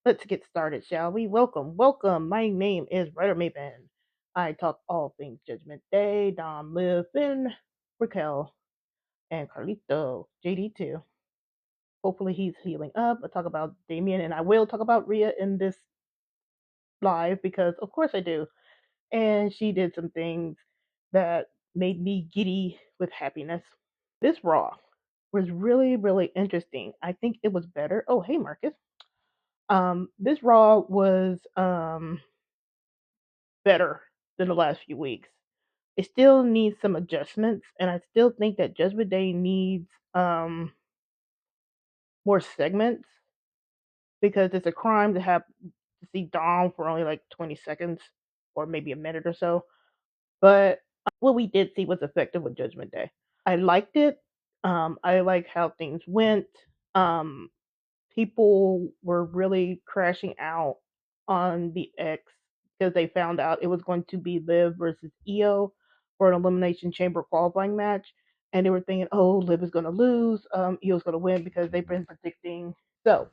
Let's get started, shall we? Welcome, welcome. My name is WriterMaven. I talk all things Judgment Day, Dom, Liv, Finn, Raquel, and Carlito, JD too. Hopefully he's healing up. I talk about Damien, and I will talk about Rhea in this live because, of course, I do. And she did some things that made me giddy with happiness. This Raw was really, really interesting. I think it was better. Oh, hey, Marcus. This Raw was better than the last few weeks. It still needs some adjustments, and I still think that Judgment Day needs more segments because it's a crime to have to see Dom for only like 20 seconds or maybe a minute or so. But what we did see was effective with Judgment Day. I liked it. I like how things went. Um, People were really crashing out on the X because they found out it was going to be Liv versus Io for an Elimination Chamber qualifying match. And they were thinking, oh, Liv is going to lose. Io's going to win because they've been predicting. So,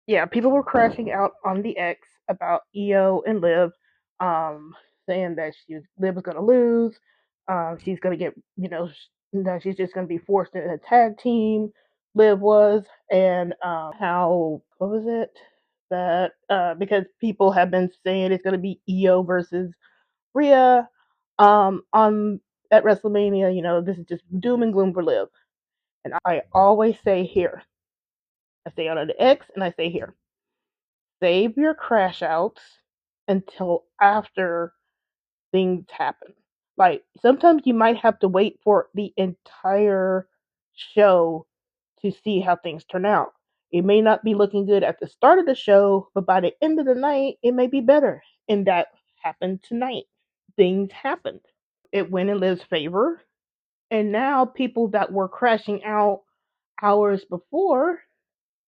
yeah, people were crashing out on the X about Io and Liv, um, saying that Liv was going to lose. She's going to get, that she's just going to be forced into a tag team. Liv was, and how what was it that because people have been saying it's going to be Io versus Rhea, on at WrestleMania. This is just doom and gloom for Liv, and I always say here, I say on the X, and I say here save your crash outs until after things happen. Like sometimes you might have to wait for the entire show to see how things turn out. It may not be looking good at the start of the show, but by the end of the night, it may be better. And that happened tonight. Things happened. It went in Liv's favor. And now people that were crashing out hours before,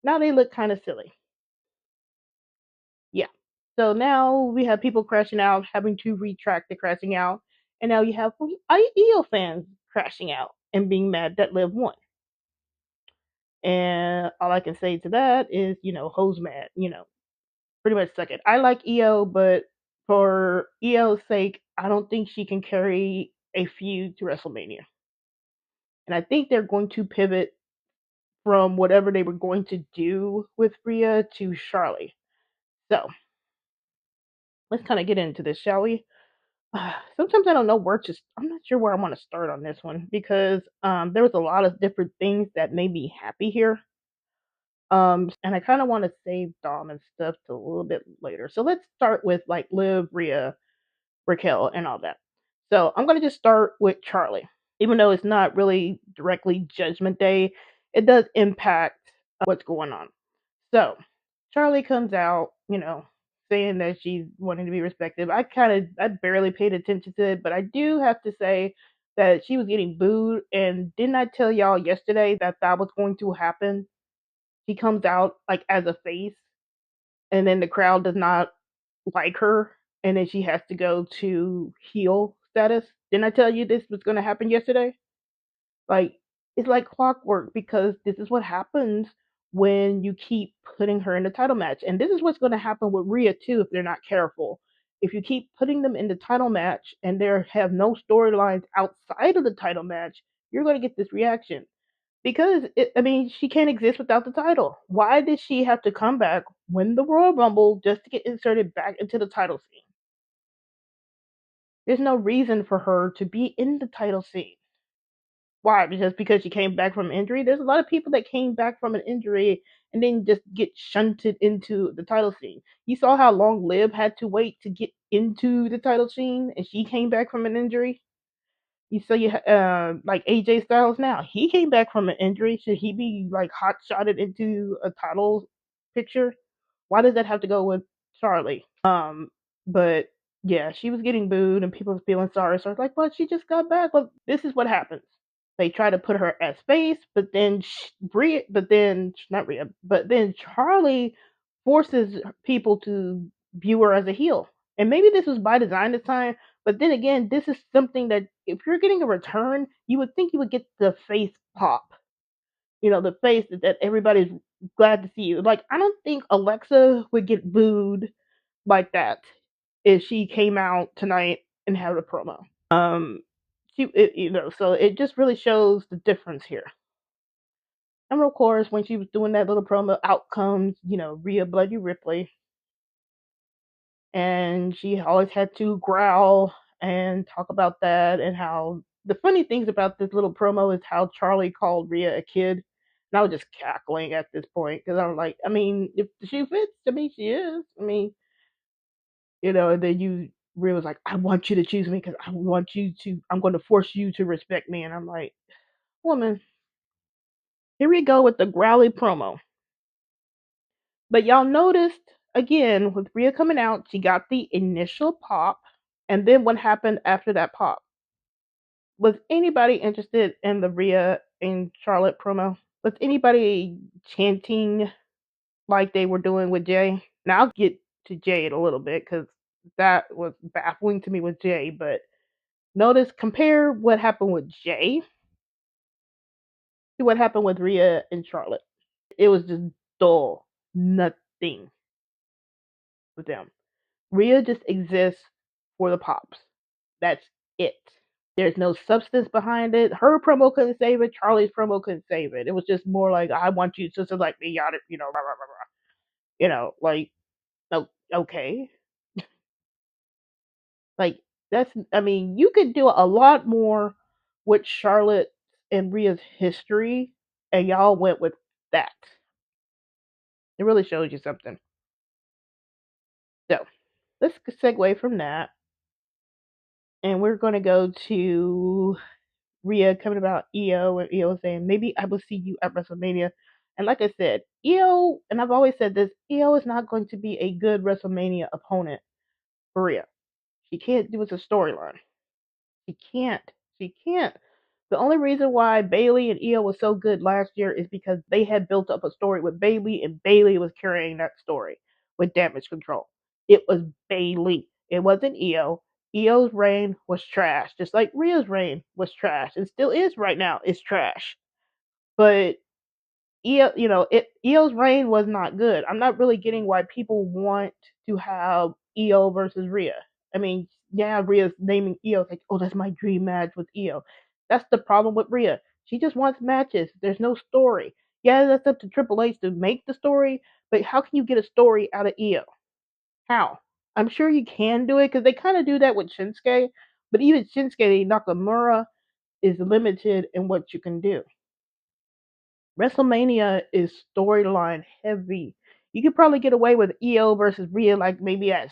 now they look kind of silly. Yeah. So now we have people crashing out, having to retract the crashing out, and now you have IEO fans crashing out and being mad that Liv won. And all I can say to that is, hoes mad, pretty much suck it. I like EO, but for EO's sake, I don't think she can carry a feud to WrestleMania. And I think they're going to pivot from whatever they were going to do with Rhea to Charlotte. So let's kind of get into this, shall we? Sometimes I don't know where to. I'm not sure where I want to start on this one because there was a lot of different things that made me happy here. And I kind of want to save Dom and stuff to a little bit later. So let's start with like Liv, Rhea, Raquel, and all that. So I'm gonna just start with Charlie, even though it's not really directly Judgment Day. It does impact what's going on. So Charlie comes out, saying that she's wanting to be respected. I barely paid attention to it, but I do have to say that she was getting booed. And didn't I tell y'all yesterday that that was going to happen? She comes out like as a face, and then the crowd does not like her, and then she has to go to heel status. Didn't I tell you this was going to happen yesterday? Like, it's like clockwork because this is what happens when you keep putting her in the title match. And this is what's going to happen with Rhea too if they're not careful. If you keep putting them in the title match and there have no storylines outside of the title match, you're going to get this reaction. Because I mean, she can't exist without the title. Why did she have to come back, win the Royal Rumble just to get inserted back into the title scene? There's no reason for her to be in the title scene. Why? Because she came back from injury. There's a lot of people that came back from an injury and then just get shunted into the title scene. You saw how long Liv had to wait to get into the title scene, and she came back from an injury. You saw like AJ Styles now. He came back from an injury. Should he be like hot shotted into a title picture? Why does that have to go with Charlie? But yeah, she was getting booed and people were feeling sorry. So I was like, well, she just got back. Well, this is what happens. They try to put her as face, but then Rhea, but then not Rhea, but then Charlie forces people to view her as a heel. And maybe this was by design this time, but then again, this is something that if you're getting a return, you would think you would get the face pop. The face that everybody's glad to see you. Like, I don't think Alexa would get booed like that if she came out tonight and had a promo. So it just really shows the difference here. And of course, when she was doing that little promo, out comes, Rhea Bloody Ripley, and she always had to growl and talk about that, and how the funny things about this little promo is how Charlie called Rhea a kid. And I was just cackling at this point because I was like, I mean, if she fits, I mean, she is. I mean, and then Rhea was like, I want you to choose me because I'm going to force you to respect me. And I'm like, woman, here we go with the growly promo. But y'all noticed, again, with Rhea coming out, she got the initial pop. And then what happened after that pop? Was anybody interested in the Rhea and Charlotte promo? Was anybody chanting like they were doing with Jey? Now I'll get to Jey in a little bit because that was baffling to me with Jey. But compare what happened with Jey to what happened with Rhea and Charlotte. It was just dull. Nothing with them. Rhea just exists for the pops. That's it. There's no substance behind it. Her promo couldn't save it. Charlie's promo couldn't save it. It was just more like, I want you to like me, yada, rah, rah, rah, rah. Like, okay. Like, I mean, you could do a lot more with Charlotte and Rhea's history, and y'all went with that. It really shows you something. So, let's segue from that, and we're going to go to Rhea coming about EO, and EO saying, maybe I will see you at WrestleMania. And like I said, EO, and I've always said this, EO is not going to be a good WrestleMania opponent for Rhea. She can't do it as a storyline. She can't. She can't. The only reason why Bayley and Io was so good last year is because they had built up a story with Bayley, and Bayley was carrying that story with Damage Control. It was Bayley. It wasn't Io. Io's reign was trash, just like Rhea's reign was trash, and still is right now. It's trash. But Io's reign was not good. I'm not really getting why people want to have Io versus Rhea. I mean, yeah, Rhea's naming Io like, oh, that's my dream match with Io. That's the problem with Rhea. She just wants matches. There's no story. Yeah, that's up to Triple H to make the story, but how can you get a story out of Io? How? I'm sure you can do it because they kind of do that with Shinsuke, but even Shinsuke Nakamura is limited in what you can do. WrestleMania is storyline heavy. You could probably get away with EO versus Rhea, like maybe at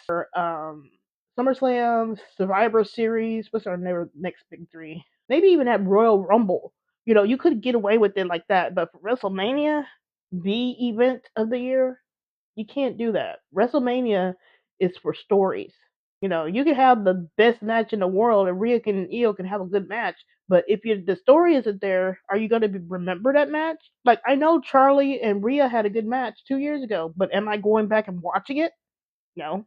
SummerSlam, Survivor Series. What's our next big three? Maybe even at Royal Rumble. You could get away with it like that. But for WrestleMania, the event of the year, you can't do that. WrestleMania is for stories. You can have the best match in the world, and Rhea and Io can have a good match. But if the story isn't there, are you going to remember that match? Like, I know Charlie and Rhea had a good match 2 years ago, but am I going back and watching it? No.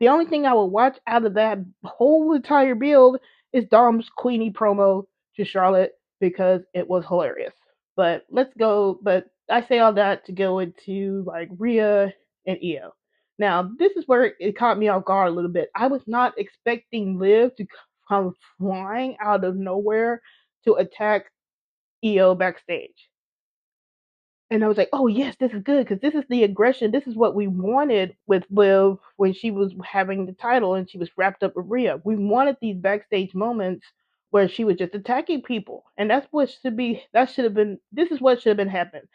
The only thing I will watch out of that whole entire build is Dom's Queenie promo to Charlotte because it was hilarious. But let's go. But I say all that to go into like Rhea and Io. Now, this is where it caught me off guard a little bit. I was not expecting Liv to come flying out of nowhere to attack Io backstage. And I was like, oh, yes, this is good because this is the aggression. This is what we wanted with Liv when she was having the title and she was wrapped up with Rhea. We wanted these backstage moments where she was just attacking people. And this is what should have been happening.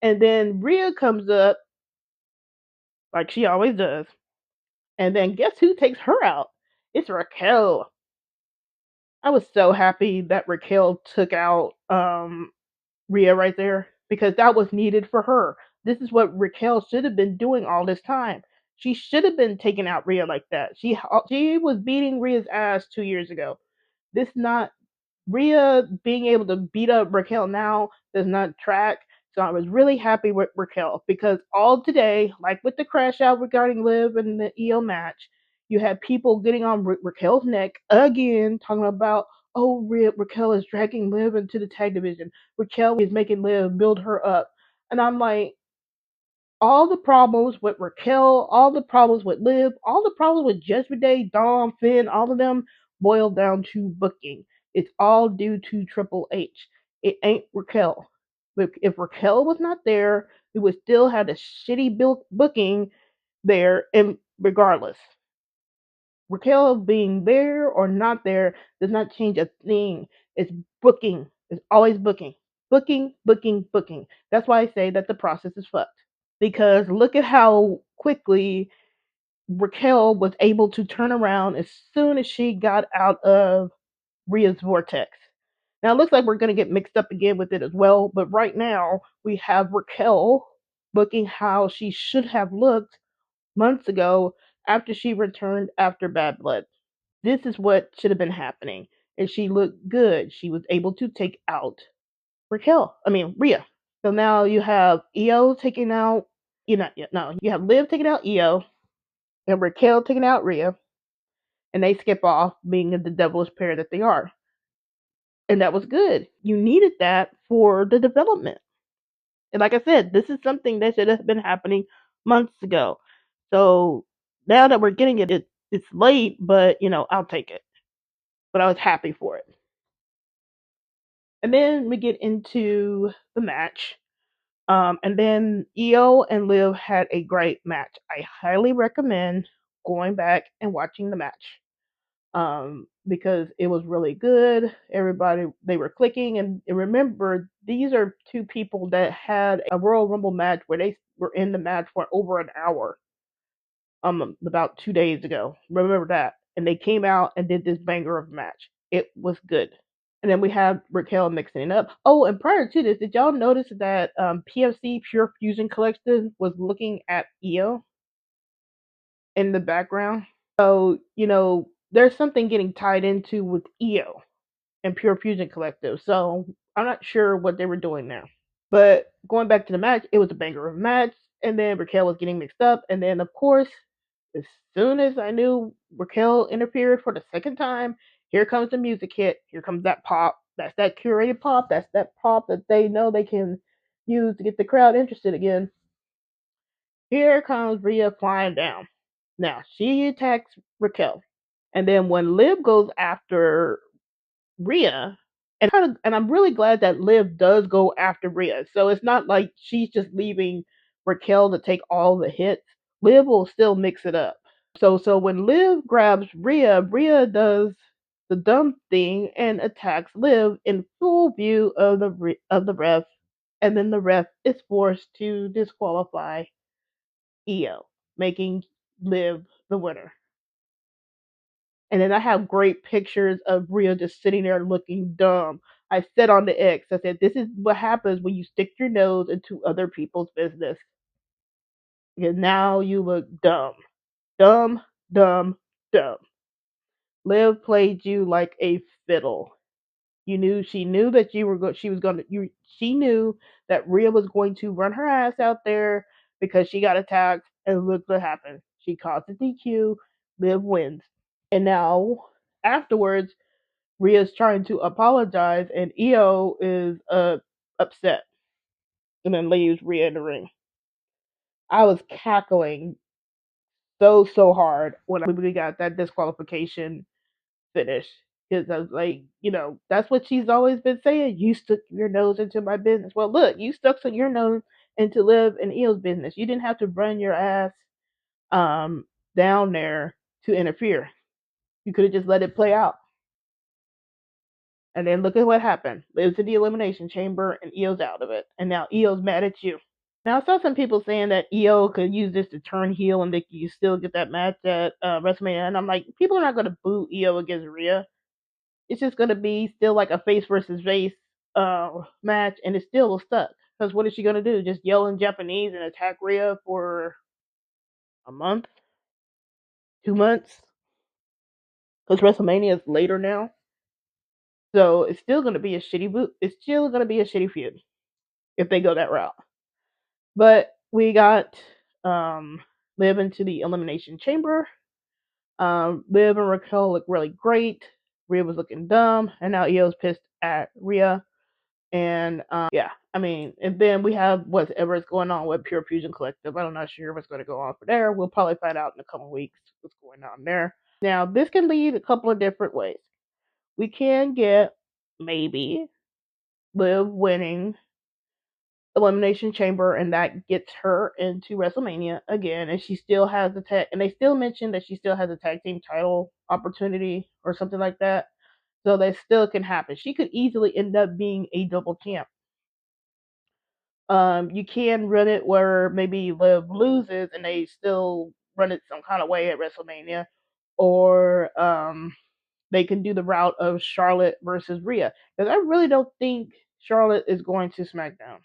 And then Rhea comes up like she always does. And then guess who takes her out? It's Raquel. I was so happy that Raquel took out Rhea right there because that was needed for her. This is what Raquel should have been doing all this time. She should have been taking out Rhea like that. She was beating Rhea's ass 2 years ago. This not Rhea being able to beat up Raquel now does not track. So I was really happy with Raquel because all today, like with the crash out regarding Liv and the EO match, you had people getting on Raquel's neck again, talking about, oh, Raquel is dragging Liv into the tag division. Raquel is making Liv build her up. And I'm like, all the problems with Raquel, all the problems with Liv, all the problems with Judgment Day, Dom, Finn, all of them boil down to booking. It's all due to Triple H. It ain't Raquel. If Raquel was not there, we would still have a shitty booking there, and regardless. Raquel being there or not there does not change a thing. It's booking. It's always booking. Booking, booking, booking. That's why I say that the process is fucked. Because look at how quickly Raquel was able to turn around as soon as she got out of Rhea's vortex. Now it looks like we're going to get mixed up again with it as well, but right now we have Raquel looking how she should have looked months ago after she returned after Bad Blood. This is what should have been happening. And she looked good. She was able to take out Rhea. So now you have EO taking out, you have Liv taking out EO and Raquel taking out Rhea, and they skip off being the devilish pair that they are. And that was good. You needed that for the development. And like I said, this is something that should have been happening months ago. So now that we're getting it, it's late, but I'll take it. But I was happy for it. And then we get into the match. And then EO and Liv had a great match. I highly recommend going back and watching the match. Because it was really good. Everybody, they were clicking. And remember, these are two people that had a Royal Rumble match where they were in the match for over an hour. About 2 days ago. Remember that. And they came out and did this banger of a match. It was good. And then we have Raquel mixing it up. Oh, and prior to this, did y'all notice that PFC Pure Fusion Collective was looking at EO in the background? So, there's something getting tied into with EO and Pure Fusion Collective. So I'm not sure what they were doing there. But going back to the match, it was a banger of a match. And then Raquel was getting mixed up. And then, of course, as soon as I knew Raquel interfered for the second time, here comes the music hit. Here comes that pop. That's that curated pop. That's that pop that they know they can use to get the crowd interested again. Here comes Rhea flying down. Now, she attacks Raquel. And then when Liv goes after Rhea, and I'm really glad that Liv does go after Rhea. So it's not like she's just leaving Raquel to take all the hits. Liv will still mix it up. So when Liv grabs Rhea, Rhea does the dumb thing and attacks Liv in full view of the ref, and then the ref is forced to disqualify EO, making Liv the winner. And then I have great pictures of Rhea just sitting there looking dumb. I said on the X, I said, this is what happens when you stick your nose into other people's business. Because now you look dumb. Dumb, dumb, dumb. Liv played you like a fiddle. She knew that she knew that Rhea was going to run her ass out there because she got attacked, and look what happened. She caused the DQ, Liv wins. And now afterwards, Rhea's trying to apologize, and EO is upset, and then leaves Rhea in the ring. I was cackling so hard when we got that disqualification finish, because I was like, that's what she's always been saying. You stuck your nose into my business. Well, look, you stuck your nose into Liv and EO's business. You didn't have to run your ass down there to interfere. You could have just let it play out. And then look at what happened. Liv's in the Elimination Chamber, and EO's out of it. And now EO's mad at you. Now, I saw some people saying that EO could use this to turn heel and they could still get that match at WrestleMania. And I'm like, people are not going to boo EO against Rhea. It's just going to be still like a face versus face match, and it's still stuck. Because what is she going to do? Just yell in Japanese and attack Rhea for a month? 2 months? Because WrestleMania is later now. So it's still going to be a shitty boot. It's still going to be a shitty feud if they go that route. But we got Liv into the Elimination Chamber. Liv and Raquel look really great. Rhea was looking dumb, and now EO's pissed at Rhea. And yeah, I mean, and then we have whatever's going on with Pure Fusion Collective. I'm not sure what's going to go on for there. We'll probably find out in a couple of weeks what's going on there. Now, this can lead a couple of different ways. We can get maybe Liv winning Elimination Chamber, and that gets her into WrestleMania again. And she still has the tag, and they still mention that she still has a tag team title opportunity or something like that. So that still can happen. She could easily end up being a double champ. You can run it where maybe Liv loses and they still run it some kind of way at WrestleMania, or they can do the route of Charlotte versus Rhea. Because I really don't think Charlotte is going to SmackDown,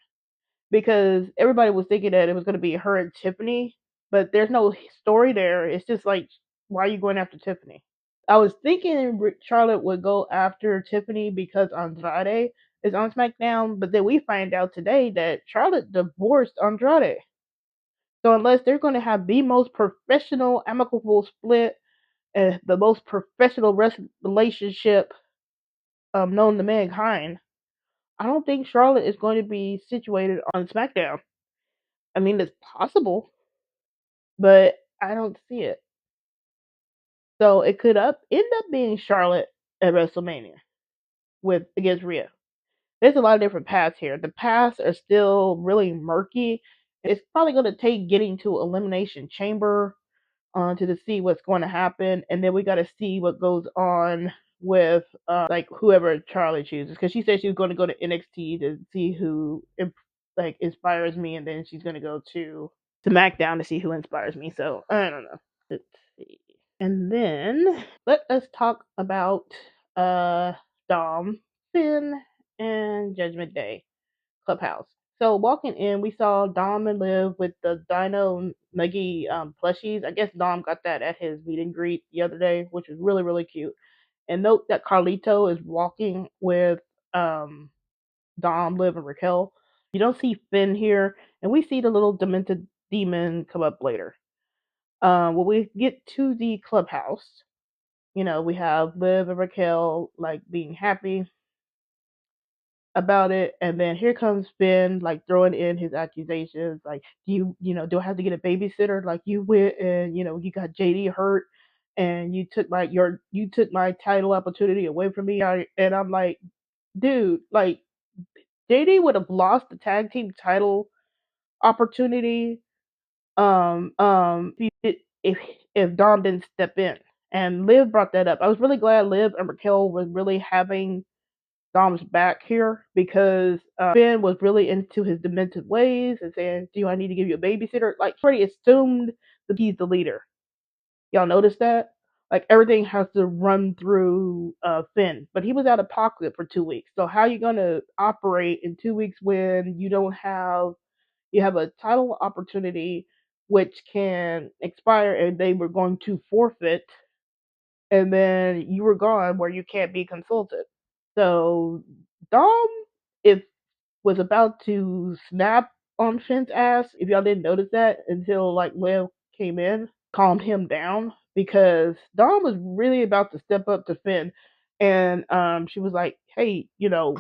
because everybody was thinking that it was going to be her and Tiffany, but there's no story there. It's just like, why are you going after Tiffany? I was thinking Charlotte would go after Tiffany because Andrade is on SmackDown, but then we find out today that Charlotte divorced Andrade. So unless they're going to have the most professional amicable split and the most professional relationship known to mankind, I don't think Charlotte is going to be situated on SmackDown. I mean, it's possible, but I don't see it. So it could end up being Charlotte at WrestleMania with against Rhea. There's a lot of different paths here. The paths are still really murky. It's probably going to take getting to Elimination Chamber to see what's going to happen, and then we got to see what goes on with like whoever Charlie chooses, because she said she was going to go to NXT to see who like inspires me, and then she's going to go to SmackDown to see who inspires me. So I don't know. Let's see. And then let us talk about Dom, Finn, and Judgment Day Clubhouse. So walking in, we saw Dom and Liv with the Dino Nuggy plushies. I guess Dom got that at his meet and greet the other day, which was really, really cute. And note that Carlito is walking with Dom, Liv, and Raquel. You don't see Finn here, and we see the little demented demon come up later. When we get to the clubhouse, we have Liv and Raquel like being happy about it, and then here comes Finn like throwing in his accusations, like, do I have to get a babysitter? Like, you went and you got JD hurt, and you took my title opportunity away from me. And I'm like, dude, like JD would have lost the tag team title opportunity if Dom didn't step in. And Liv brought that up. I was really glad Liv and Raquel was really having Dom's back here, because Finn was really into his demented ways and saying, "Do I need to give you a babysitter?" Like, already assumed that he's the leader. Y'all notice that? Like, everything has to run through Finn, but he was out of pocket for 2 weeks. So how are you gonna operate in 2 weeks when you have a title opportunity which can expire and they were going to forfeit, and then you were gone where you can't be consulted? So Dom, if was about to snap on Finn's ass, if y'all didn't notice that until like Liv came in, calmed him down, because Dom was really about to step up to Finn, and she was like, "Hey, we were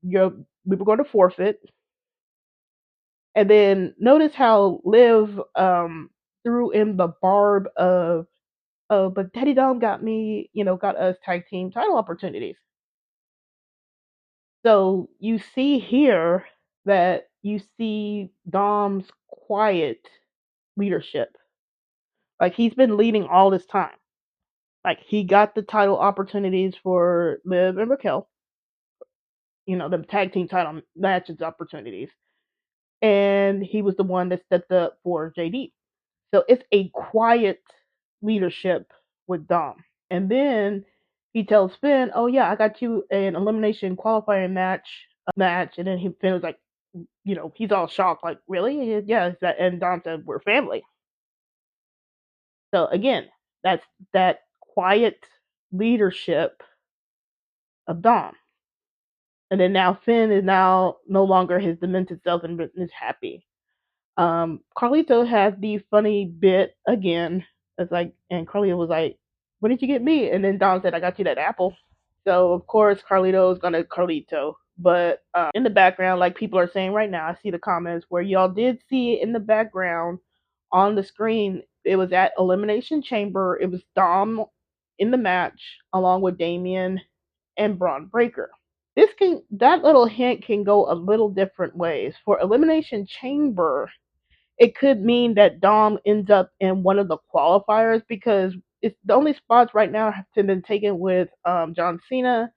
going to forfeit." And then notice how Liv threw in the barb of, "Oh, but Daddy Dom got us tag team title opportunities." So you see here that you see Dom's quiet leadership. Like, he's been leading all this time. Like, he got the title opportunities for Liv and Raquel, the tag team title matches opportunities. And he was the one that stepped up for JD. So it's a quiet leadership with Dom. And then he tells Finn, "Oh yeah, I got you an elimination qualifying match." And then Finn was like, he's all shocked, like, "Really?" Yeah, and Dom said, "We're family." So again, that's that quiet leadership of Dom. And then now Finn is now no longer his demented self and is happy. Carlito had the funny bit again. It's like, and Carlito was like, "What did you get me?" And then Dom said, "I got you that apple." So of course Carlito is gonna Carlito. but in the background, like people are saying right now, I see the comments where y'all did see it in the background on the screen. It was at Elimination Chamber. It was Dom in the match along with Damian and Braun Breaker. That little hint can go a little different ways. For Elimination Chamber, it could mean that Dom ends up in one of the qualifiers because it's the only spots right now have been taken with John Cena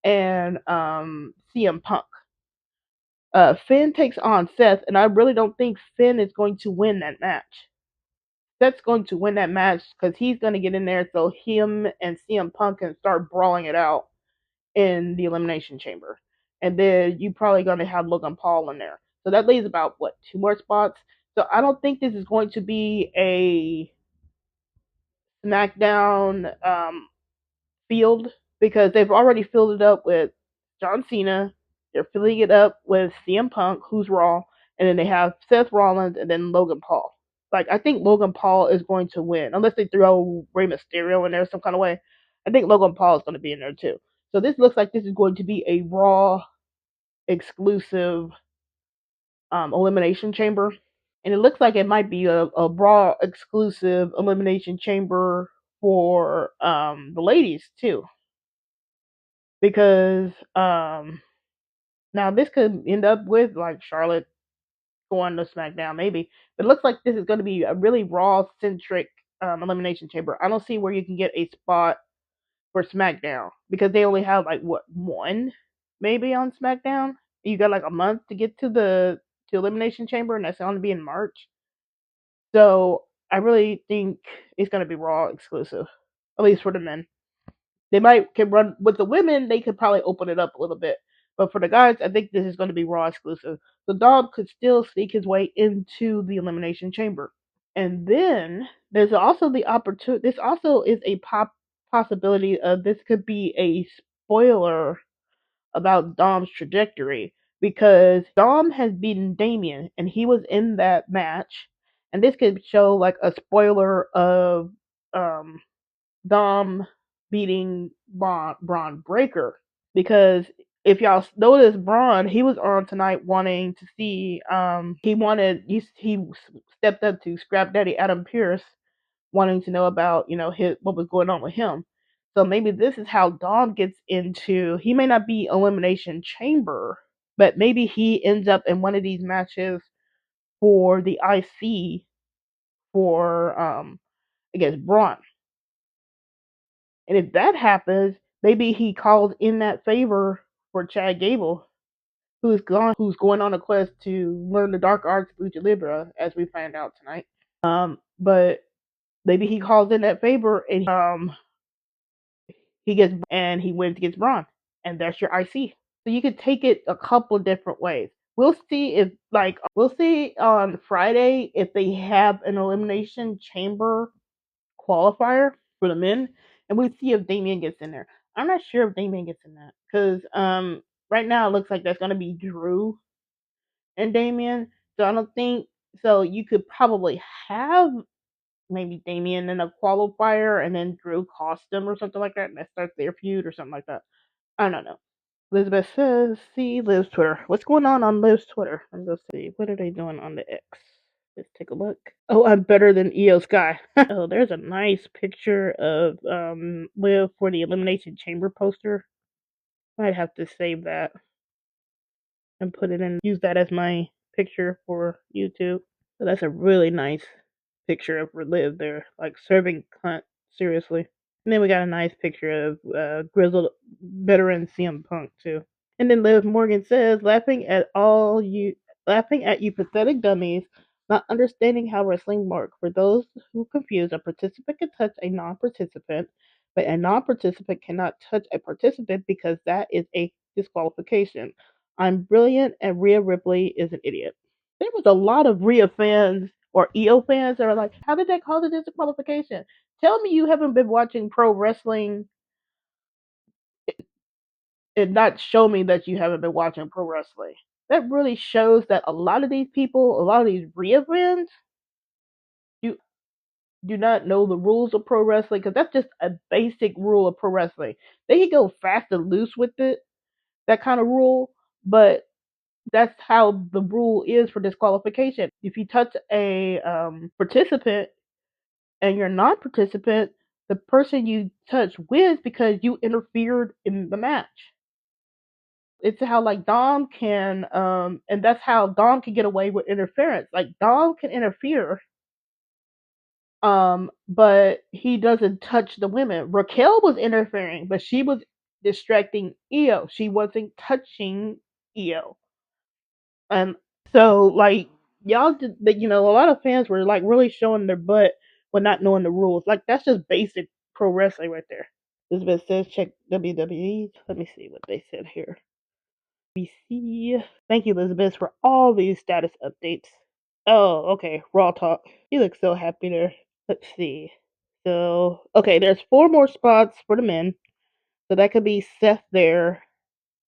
and CM Punk. Finn takes on Seth, and I really don't think Finn is going to win that match. Seth's going to win that match because he's going to get in there so him and CM Punk can start brawling it out in the Elimination Chamber. And then you probably going to have Logan Paul in there. So that leaves about, what, 2 more spots? So I don't think this is going to be a SmackDown field because they've already filled it up with John Cena. They're filling it up with CM Punk, who's Raw, and then they have Seth Rollins and then Logan Paul. Like, I think Logan Paul is going to win unless they throw Rey Mysterio in there some kind of way. I think Logan Paul is going to be in there too. So this looks like this is going to be a Raw exclusive Elimination Chamber, and it looks like it might be a Raw exclusive Elimination Chamber for the ladies too, because now this could end up with like Charlotte going to SmackDown maybe, but it looks like this is going to be a really Raw centric Elimination Chamber. I don't see where you can get a spot for SmackDown because they only have like what, one maybe on SmackDown. You got like a month to get to Elimination Chamber, and that's going to be in March. So I really think it's going to be Raw exclusive, at least for the men. They can run with the women. They could probably open it up a little bit, but for the guys, I think this is going to be Raw exclusive. So Dom could still sneak his way into the Elimination Chamber, and then there's also the opportunity. This also is a possibility of this could be a spoiler about Dom's trajectory because Dom has beaten Damian and he was in that match, and this could show like a spoiler of um, Dom beating Braun Breaker because if y'all notice, Braun, he was on tonight wanting to see he stepped up to Scrap Daddy Adam Pearce wanting to know about what was going on with him. So maybe this is how Dom gets into. He may not be Elimination Chamber, but maybe he ends up in one of these matches for the IC for against Braun. And if that happens, maybe he calls in that favor for Chad Gable, who's going on a quest to learn the dark arts of Lucha Libre, as we find out tonight. But maybe he calls in that favor and he wins against Braun, and that's your IC. So you could take it a couple different ways. We'll see on Friday if they have an Elimination Chamber qualifier for the men, and we'll see if Damian gets in there. I'm not sure if Damian gets in that because right now it looks like that's gonna be Drew and Damian. So I don't think so. You could probably have maybe Damian in a qualifier and then Drew cost them or something like that, and that starts their feud or something like that. I don't know. Elizabeth says, see Liv's Twitter. What's going on Liv's Twitter? Let's see. What are they doing on the X? Let's take a look. Oh, I'm better than EO Sky. Oh, there's a nice picture of Liv for the Elimination Chamber poster. Might have to save that and put it in. Use that as my picture for YouTube. So that's a really nice picture of Liv there, like serving cunt, seriously. And then we got a nice picture of grizzled veteran CM Punk too. And then Liv Morgan says, laughing at you pathetic dummies, not understanding how wrestling works. For those who confuse, a participant can touch a non-participant, but a non-participant cannot touch a participant because that is a disqualification. I'm brilliant and Rhea Ripley is an idiot. There was a lot of Rhea fans or EO fans that are like, how did that cause a disqualification? Tell me you haven't been watching pro wrestling and not show me that you haven't been watching pro wrestling. That really shows that a lot of these people, a lot of these Rhea fans, you do not know the rules of pro wrestling because that's just a basic rule of pro wrestling. They can go fast and loose with it, that kind of rule, but that's how the rule is for disqualification. If you touch a participant and you're non-participant, the person you touch wins because you interfered in the match. It's how like Dom can and that's how Dom can get away with interference. Like Dom can interfere, but he doesn't touch the women. Raquel was interfering, but she was distracting Io. She wasn't touching Io. And so like y'all did that, a lot of fans were like really showing their butt when not knowing the rules. Like that's just basic pro wrestling right there. Elizabeth says check WWE. Let me see what they said here. We see. Thank you, Elizabeth, for all these status updates. Oh, okay. Raw talk. You look so happy there. Let's see. So, okay, there's 4 more spots for the men. So that could be Seth there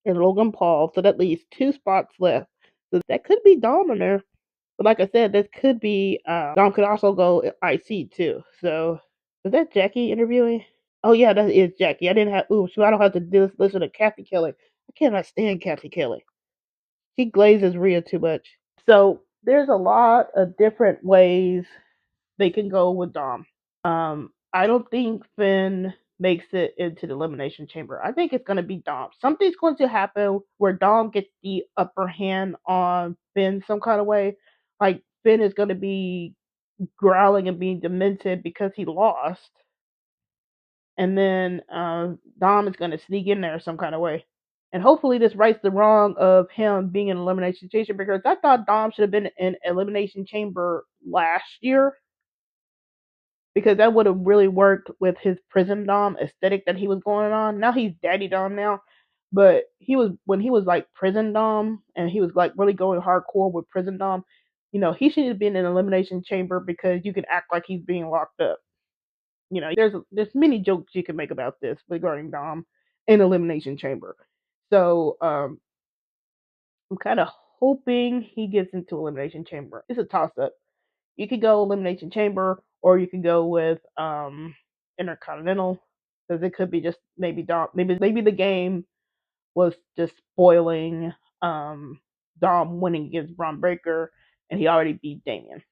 and Logan Paul. So that leaves 2 spots left. So that could be Dom in there. But like I said, this could be Dom could also go IC too. So is that Jackie interviewing? Oh yeah, that is Jackie. I didn't have. Ooh, so I don't have to listen to Kathy Kelly. I cannot stand Kathy Kelly. She glazes Rhea too much. So there's a lot of different ways they can go with Dom. I don't think Finn makes it into the Elimination Chamber. I think it's going to be Dom. Something's going to happen where Dom gets the upper hand on Finn some kind of way. Like Finn is going to be growling and being demented because he lost. And then Dom is going to sneak in there some kind of way. And hopefully this rights the wrong of him being in Elimination Chamber because I thought Dom should have been in Elimination Chamber last year because that would have really worked with his prison Dom aesthetic that he was going on. Now he's Daddy Dom now, but he was when he was like prison Dom and he was like really going hardcore with prison Dom. He should have been in Elimination Chamber because you can act like he's being locked up. There's many jokes you can make about this regarding Dom in Elimination Chamber. So I'm kind of hoping he gets into Elimination Chamber. It's a toss up. You could go Elimination Chamber, or you could go with Intercontinental, because it could be just maybe Dom. Maybe the game was just spoiling Dom winning against Braun Breaker, and he already beat Damian.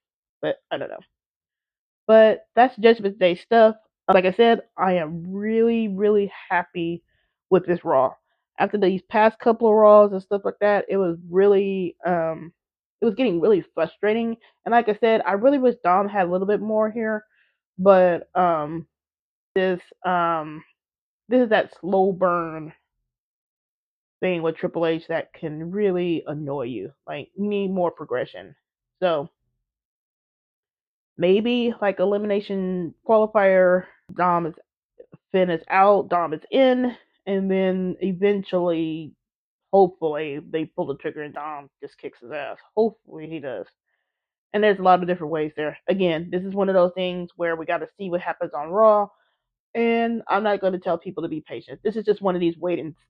But I don't know. But that's Judgment Day stuff. Like I said, I am really, really happy with this Raw. After these past couple of Raws and stuff like that, it was really, it was getting really frustrating. And like I said, I really wish Dom had a little bit more here. But this, this is that slow burn thing with Triple H that can really annoy you. Like, you need more progression. So maybe like elimination qualifier, Finn is out, Dom is in, and then eventually, hopefully, they pull the trigger and Dom just kicks his ass. Hopefully he does. And there's a lot of different ways there. Again, this is one of those things where we got to see what happens on Raw. And I'm not going to tell people to be patient. This is just one of these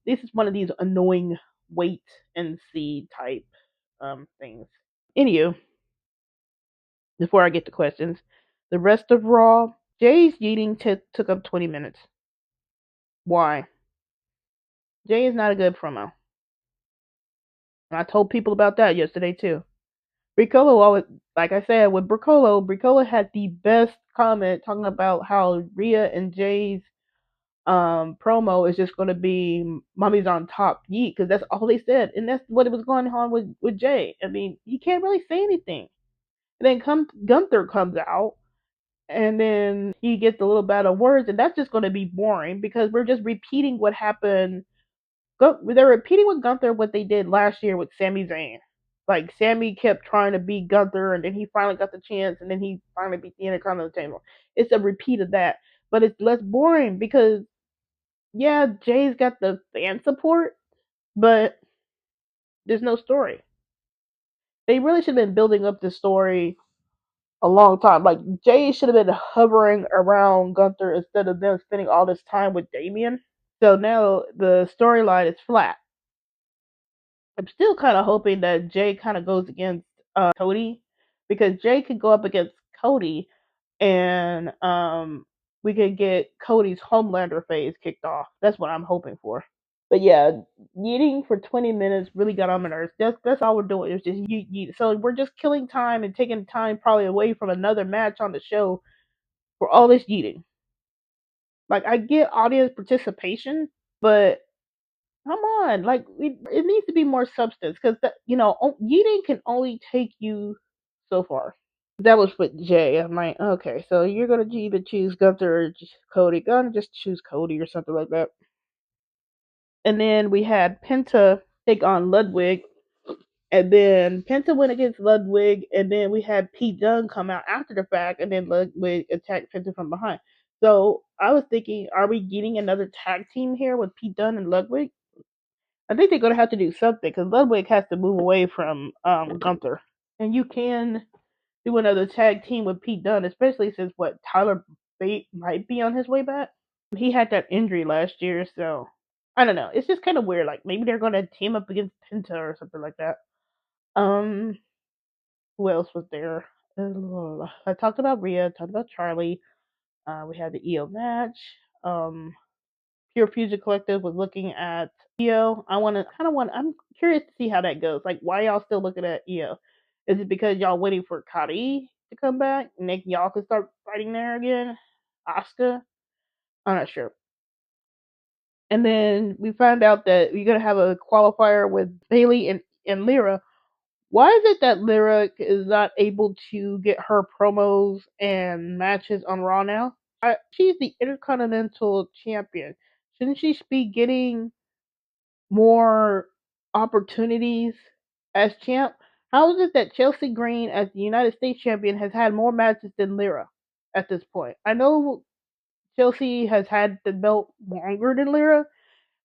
this is one of these annoying wait and see type things. Anywho, before I get to questions, the rest of Raw, Jey's yeeting took up 20 minutes. Why? Jey is not a good promo. And I told people about that yesterday too. Bricolo always, like I said, with Bricolo had the best comment talking about how Rhea and Jey's promo is just going to be "Mommy's on top, yeet," because that's all they said, and that's what it was going on with Jey. I mean, he can't really say anything. And then Gunther comes out, and then he gets a little bit of words, and that's just going to be boring because we're just repeating what happened. They're repeating with Gunther what they did last year with Sami Zayn. Like Sammy kept trying to beat Gunther, and then he finally got the chance, and then he finally beat the Intercontinental Chamber. It's a repeat of that, but it's less boring because yeah, Jey's got the fan support, but there's no story. They really should have been building up this story a long time. Like Jey should have been hovering around Gunther instead of them spending all this time with Damian. So now the storyline is flat. I'm still kind of hoping that Jey kind of goes against Cody because Jey could go up against Cody and we could get Cody's Homelander phase kicked off. That's what I'm hoping for. But yeah, yeeting for 20 minutes really got on my nerves. That's all we're doing. It's just yeet yeet. So we're just killing time and taking time probably away from another match on the show for all this yeeting. Like I get audience participation, but come on, like it needs to be more substance because yeeting can only take you so far. That was with Jay. I'm like, okay, so you're gonna either choose Gunther or Cody. Gonna just choose Cody or something like that. And then we had Penta take on Ludwig, and then Penta went against Ludwig, and then we had Pete Dunne come out after the fact, and then Ludwig attacked Penta from behind. So I was thinking, are we getting another tag team here with Pete Dunne and Ludwig? I think they're gonna have to do something because Ludwig has to move away from Gunther, and you can do another tag team with Pete Dunne, especially since what Tyler Bate might be on his way back. He had that injury last year, so I don't know. It's just kind of weird. Like maybe they're gonna team up against Penta or something like that. Um, who else was there? I talked about Rhea. Talked about Charlie. We had the EO match. Pure Fusion Collective was looking at EO. I'm curious to see how that goes. Like, why y'all still looking at EO? Is it because y'all waiting for Kari to come back and then y'all can start fighting there again? Asuka? I'm not sure. And then we found out that we're gonna have a qualifier with Bailey and Lyra. Why is it that Lyra is not able to get her promos and matches on Raw now? She's the Intercontinental Champion. Shouldn't she be getting more opportunities as champ? How is it that Chelsea Green, as the United States champion, has had more matches than Lyra at this point? I know Chelsea has had the belt longer than Lyra,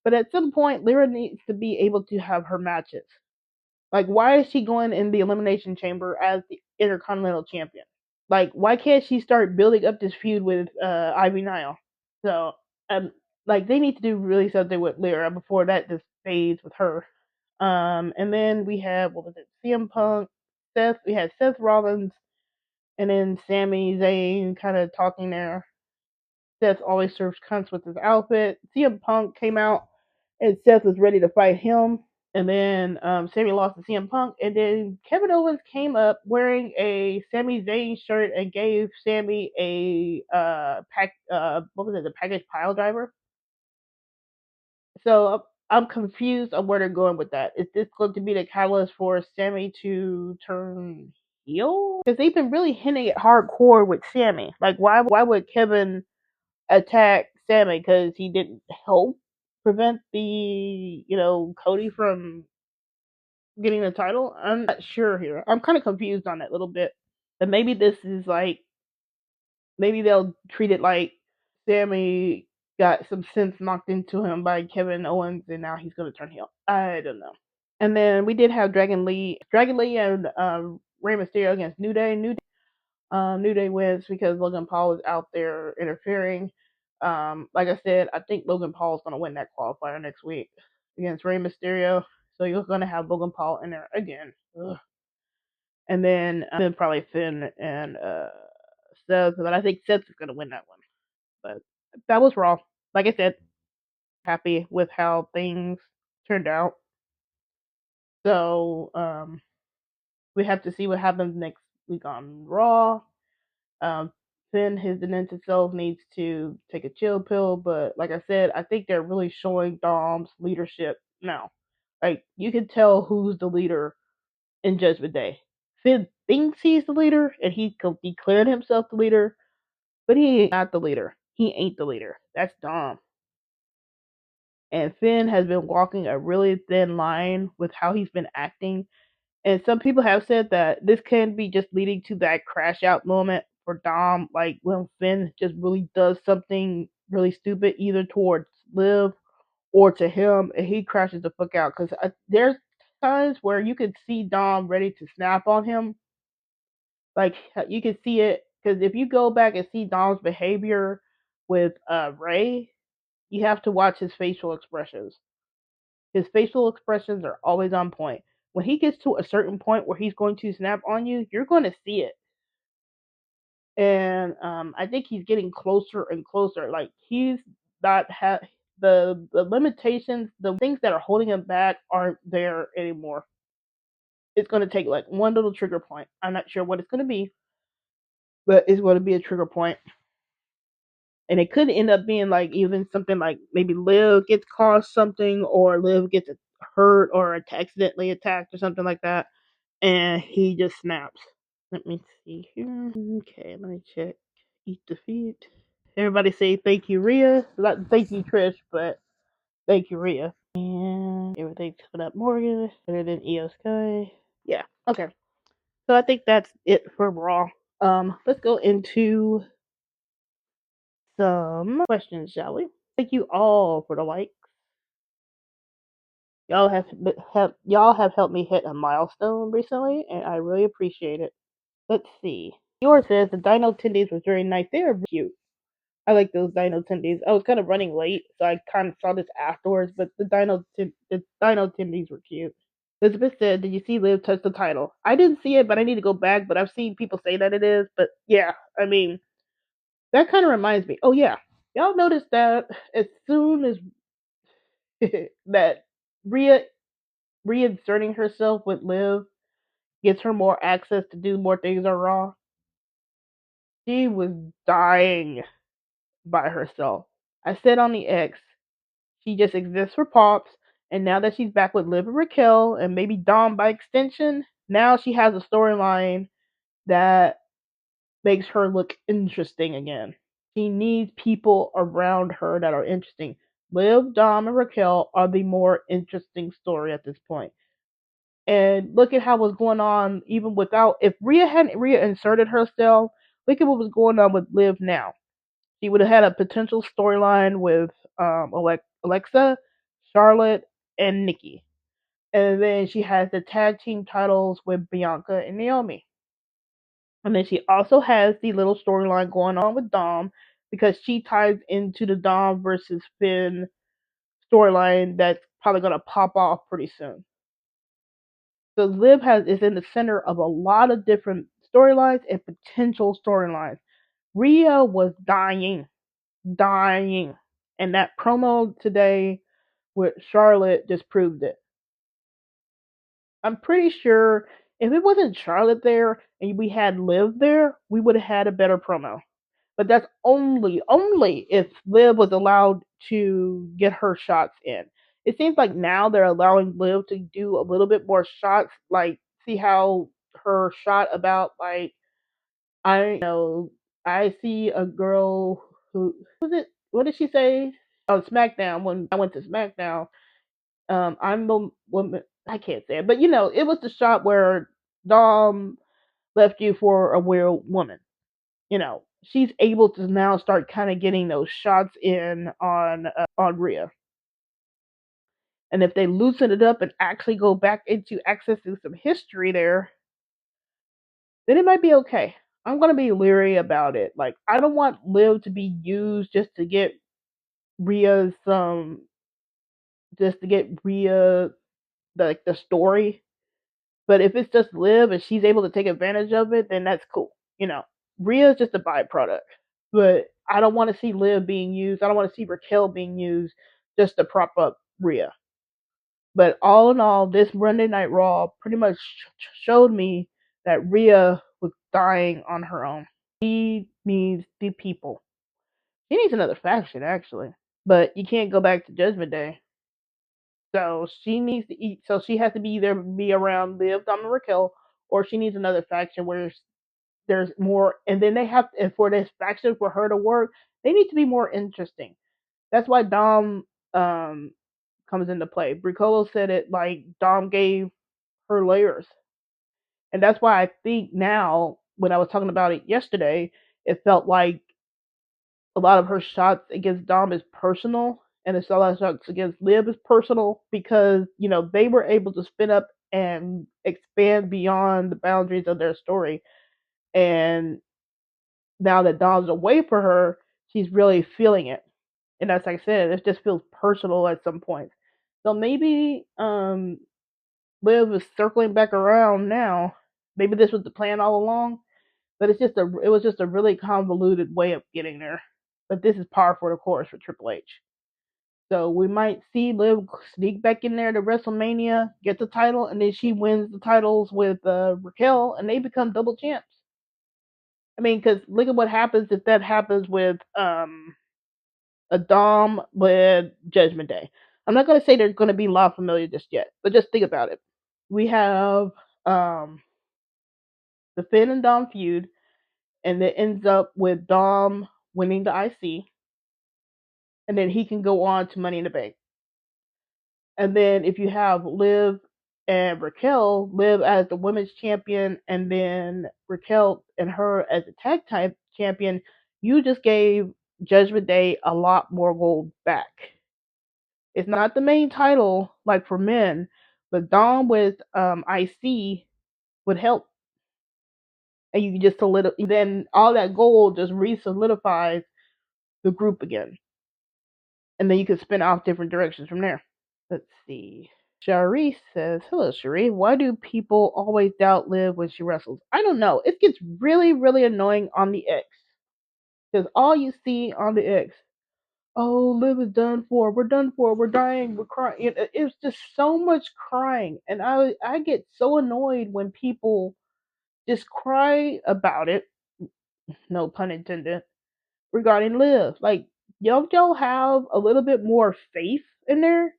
but at some point, Lyra needs to be able to have her matches. Like, why is she going in the Elimination Chamber as the Intercontinental Champion? Like, why can't she start building up this feud with Ivy Nile? So, like, they need to do really something with Lyra before that just fades with her. And then we have, what was it, CM Punk, Seth. We had Seth Rollins, and then Sami Zayn kind of talking there. Seth always serves cunts with his outfit. CM Punk came out, and Seth was ready to fight him. And then Sami lost to CM Punk, and then Kevin Owens came up wearing a Sami Zayn shirt and gave Sami a what was it, the package pile driver. So I'm confused on where they're going with that. Is this going to be the catalyst for Sami to turn heel? Because they've been really hinting at hardcore with Sami. Like, why would Kevin attack Sami? Because he didn't help prevent the Cody from getting the title? I'm not sure here. I'm kind of confused on that a little bit. But maybe this is like, maybe they'll treat it like Sammy got some sense knocked into him by Kevin Owens and now he's going to turn heel. I don't know. And then we did have Dragon Lee and Rey Mysterio against New Day. New Day wins because Logan Paul is out there interfering. Like I said, I think Logan Paul is going to win that qualifier next week against Rey Mysterio. So you're going to have Logan Paul in there again. Ugh. And then probably Finn and Seth, but I think Seth is going to win that one. But that was Raw. Like I said, happy with how things turned out. So we have to see what happens next week on Raw. Um, Finn, his demented self, needs to take a chill pill. But like I said, I think they're really showing Dom's leadership now. Like you can tell who's the leader in Judgment Day. Finn thinks he's the leader, and he declared himself the leader, but he ain't not the leader. He ain't the leader. That's Dom. And Finn has been walking a really thin line with how he's been acting. And some people have said that this can be just leading to that crash out moment for Dom, like when Finn just really does something really stupid, either towards Liv or to him, and he crashes the fuck out. Because there's times where you could see Dom ready to snap on him. Like you can see it because if you go back and see Dom's behavior with Ray, you have to watch his facial expressions. His facial expressions are always on point. When he gets to a certain point where he's going to snap on you, you're going to see it. And I think he's getting closer and closer. Like he's not the limitations, the things that are holding him back aren't there anymore. It's going to take like one little trigger point. I'm not sure what it's going to be, but it's going to be a trigger point. And it could end up being like even something like maybe Liv gets caused something, or Liv gets hurt or accidentally attacked or something like that, and he just snaps. Let me see here. Okay, let me check. Eat defeat. Everybody say thank you, Rhea. Not thank you, Trish, but thank you, Rhea. And everything's coming up Morgan. Better than Io Sky. Yeah, okay. So I think that's it for Raw. Let's go into some questions, shall we? Thank you all for the likes. Y'all have helped me hit a milestone recently, and I really appreciate it. Let's see. Yours says the Dino Tendies was very nice. They were cute. I like those Dino Tendies. I was kind of running late, so I kind of saw this afterwards. But the Dino Tendies were cute. Elizabeth said, "Did you see Liv touch the title?" I didn't see it, but I need to go back. But I've seen people say that it is. But yeah, I mean, that kind of reminds me. Oh yeah, y'all noticed that as soon as that Rhea reinserting herself with Liv gives her more access to do more things on Raw. She was dying by herself. I said on the X, she just exists for Pops, and now that she's back with Liv and Raquel, and maybe Dom by extension, now she has a storyline that makes her look interesting again. She needs people around her that are interesting. Liv, Dom, and Raquel are the more interesting story at this point. And look at how what's going on even without, if Rhea hadn't reinserted herself, look at what was going on with Liv now. She would have had a potential storyline with Alexa, Charlotte, and Nikki. And then she has the tag team titles with Bianca and Naomi. And then she also has the little storyline going on with Dom, because she ties into the Dom versus Finn storyline that's probably going to pop off pretty soon. So Liv is in the center of a lot of different storylines and potential storylines. Rhea was dying, and that promo today with Charlotte just proved it. I'm pretty sure if it wasn't Charlotte there and we had Liv there, we would have had a better promo. But that's only if Liv was allowed to get her shots in. It seems like now they're allowing Liv to do a little bit more shots. Like, see how her shot about, like, I know I see a girl who was it? What did she say on SmackDown when I went to SmackDown? I'm the woman. I can't say it, but it was the shot where Dom left you for a weird woman. She's able to now start kind of getting those shots in on Rhea. And if they loosen it up and actually go back into accessing some history there, then it might be okay. I'm gonna be leery about it. Like, I don't want Liv to be used Rhea's just to get Rhea the story. But if it's just Liv and she's able to take advantage of it, then that's cool. Rhea's just a byproduct. But I don't want to see Liv being used. I don't want to see Raquel being used just to prop up Rhea. But all in all, this Monday Night Raw pretty much showed me that Rhea was dying on her own. She needs the people. She needs another faction, actually. But you can't go back to Judgment Day. So she needs to eat. So she has to either be around Liv, Dom, and Raquel, or she needs another faction where there's more. And then they have, and for this faction for her to work, they need to be more interesting. That's why Dom comes into play. Bricolo said it, like, Dom gave her layers. And that's why I think now, when I was talking about it yesterday, it felt like a lot of her shots against Dom is personal, and a lot of shots against Liv is personal, because, they were able to spin up and expand beyond the boundaries of their story. And now that Dom's away for her, she's really feeling it. And as I said, it just feels personal at some point. So maybe Liv is circling back around now. Maybe this was the plan all along, but it was just a really convoluted way of getting there. But this is par for the course for Triple H. So we might see Liv sneak back in there to WrestleMania, get the title, and then she wins the titles with Raquel, and they become double champs. I mean, because look at what happens if that happens with a Dom with Judgment Day. I'm not going to say they're going to be La Familia just yet, but just think about it. We have um, the Finn and Dom feud, and it ends up with Dom winning the IC, and then he can go on to Money in the Bank. And then if you have Liv and Raquel, Liv as the women's champion, and then Raquel and her as a tag team champion, you just gave Judgment Day a lot more gold back. It's not the main title like for men, but Dom with IC would help, and you can just solidify. Then all that gold just re-solidifies the group again, and then you can spin off different directions from there. Let's see. Shari says, "Hello, Shari. Why do people always doubt Liv when she wrestles? I don't know. It gets really, really annoying on the X because all you see on the X, oh, Liv is done for. We're done for. We're dying. We're crying. It's just so much crying, and I get so annoyed when people just cry about it. No pun intended. Regarding Liv, like y'all have a little bit more faith in there.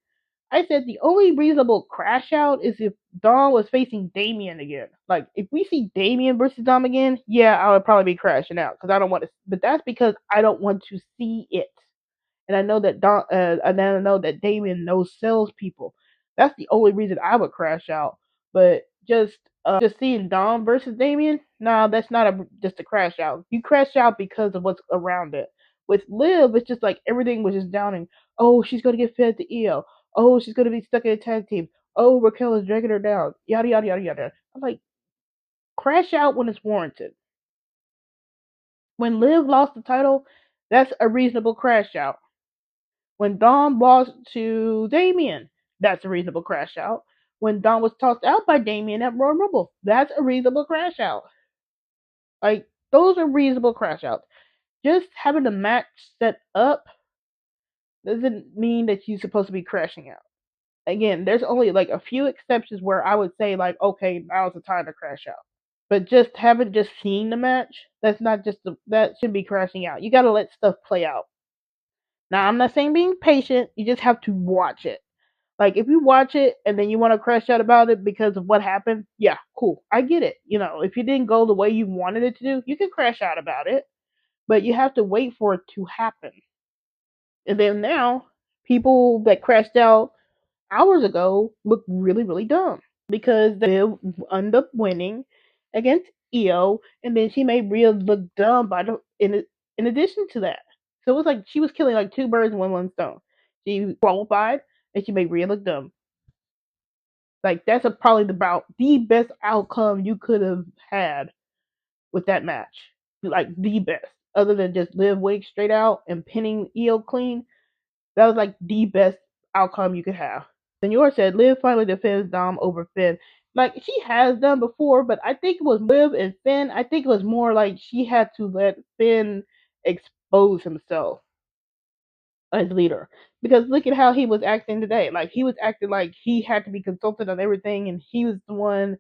I said the only reasonable crash out is if Dom was facing Damien again. Like if we see Damien versus Dom again, yeah, I would probably be crashing out because I don't want to. But that's because I don't want to see it. And I know that and I know that Damien knows salespeople. That's the only reason I would crash out. But just seeing Dom versus Damien, nah, that's not just a crash out. You crash out because of what's around it. With Liv, it's just like everything was just downing. Oh, she's gonna get fed to EO. Oh, she's gonna be stuck in a tag team. Oh, Raquel is dragging her down. Yada yada yada yada. I'm like, crash out when it's warranted. When Liv lost the title, that's a reasonable crash out. When Dom lost to Damien, that's a reasonable crash out. When Dom was tossed out by Damien at Royal Rumble, that's a reasonable crash out. Like, those are reasonable crash outs. Just having the match set up doesn't mean that you're supposed to be crashing out. Again, there's only like a few exceptions where I would say like, okay, now's the time to crash out. But just having just seen the match, that's not just that shouldn't be crashing out. You gotta let stuff play out. Now I'm not saying being patient, you just have to watch it. Like if you watch it and then you want to crash out about it because of what happened, yeah, cool. I get it. If it didn't go the way you wanted it to do, you can crash out about it. But you have to wait for it to happen. And then now, people that crashed out hours ago look really, really dumb because they end up winning against EO, and then she made Rhea look dumb in addition to that. So it was like she was killing like two birds with one stone. She qualified, and she made Rhea look dumb. Like that's probably about the best outcome you could have had with that match. Like the best, other than just Liv Wig straight out and pinning EO clean. That was like the best outcome you could have. Senor said Liv finally defends Dom over Finn. Like she has done before, but I think it was Liv and Finn. I think it was more like she had to let Finn expose himself as leader. Because look at how he was acting today. Like he was acting like he had to be consulted on everything, and he was the one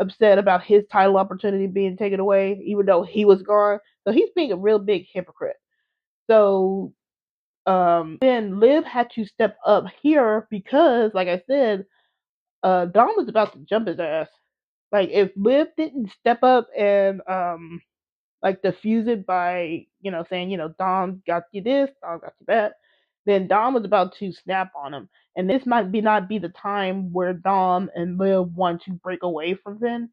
upset about his title opportunity being taken away, even though he was gone. So he's being a real big hypocrite. So then Liv had to step up here because, like I said, Dom was about to jump his ass. Like if Liv didn't step up and like defuse it by saying Dom got you this, Dom got you that, then Dom was about to snap on him, and this might be not be the time where Dom and Liv want to break away from Finn.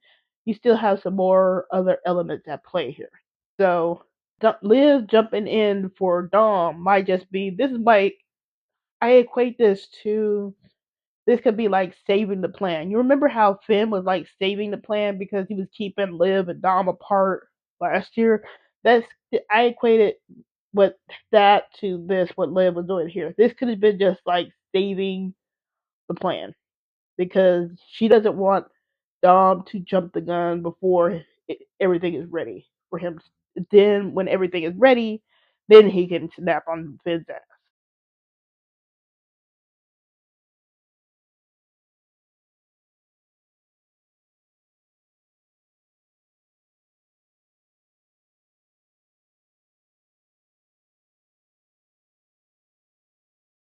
You still have some more other elements at play here. So Liv jumping in for Dom might just be this is like I equate this could be like saving the plan. You remember how Finn was like saving the plan because he was keeping Liv and Dom apart last year? That's I equated with that to this what Liv was doing here. This could have been just like saving the plan because she doesn't want Dom to jump the gun before everything is ready for him. Then when everything is ready, then he can snap on Finn's ass.